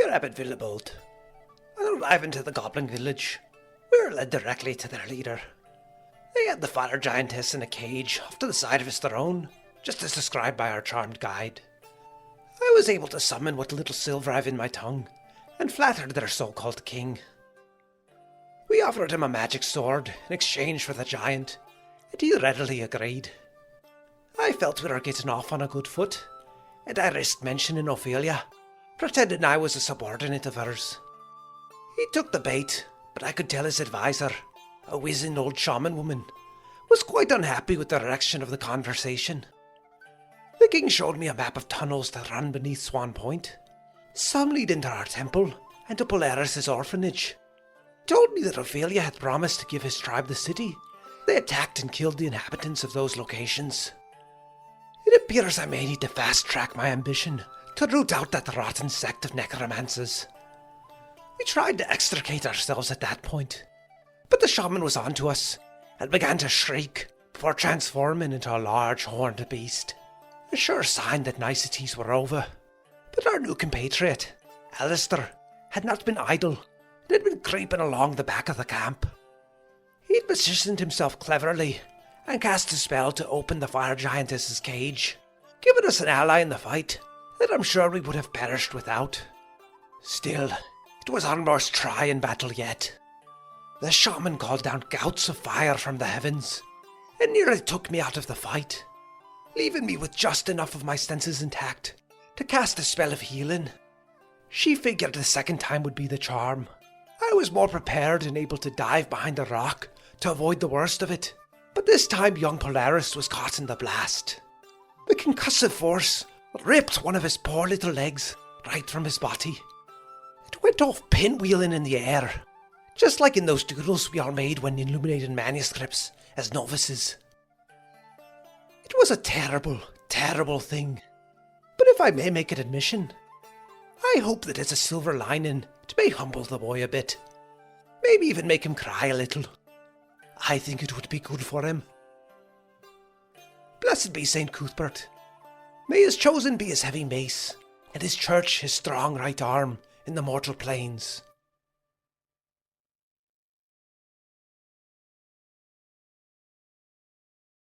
Dear Abbot Villebold, on arriving to the goblin village, we were led directly to their leader. They had the fire giantess in a cage off to the side of his throne, just as described by our charmed guide. I was able to summon what little silver I've in my tongue, and flattered their so-called king. We offered him a magic sword in exchange for the giant, and he readily agreed. I felt we were getting off on a good foot, and I risked mentioning Ophelia, pretending I was a subordinate of hers. He took the bait, but I could tell his advisor, a wizened old shaman woman, was quite unhappy with the direction of the conversation. The king showed me a map of tunnels that run beneath Swan Point. Some lead into our temple and to Polaris' orphanage. He told me that Ophelia had promised to give his tribe the city. They attacked and killed the inhabitants of those locations. It appears I may need to fast-track my ambition to root out that rotten sect of necromancers. We tried to extricate ourselves at that point, but the shaman was onto us and began to shriek before transforming into a large horned beast. A sure sign that niceties were over. But our new compatriot, Alistair, had not been idle and had been creeping along the back of the camp. He'd positioned himself cleverly and cast a spell to open the fire giantess's cage, giving us an ally in the fight that I'm sure we would have perished without. Still, it was our most trying battle yet. The shaman called down gouts of fire from the heavens and nearly took me out of the fight, leaving me with just enough of my senses intact to cast a spell of healing. She figured the second time would be the charm. I was more prepared and able to dive behind a rock to avoid the worst of it, but this time young Polaris was caught in the blast. The concussive force ripped one of his poor little legs right from his body. It went off pinwheeling in the air, just like in those doodles we all made when illuminating manuscripts as novices. It was a terrible, terrible thing, but if I may make an admission, I hope that as a silver lining it may humble the boy a bit, maybe even make him cry a little. I think it would be good for him. Blessed be St. Cuthbert. May his chosen be his heavy mace, and his church his strong right arm in the mortal plains.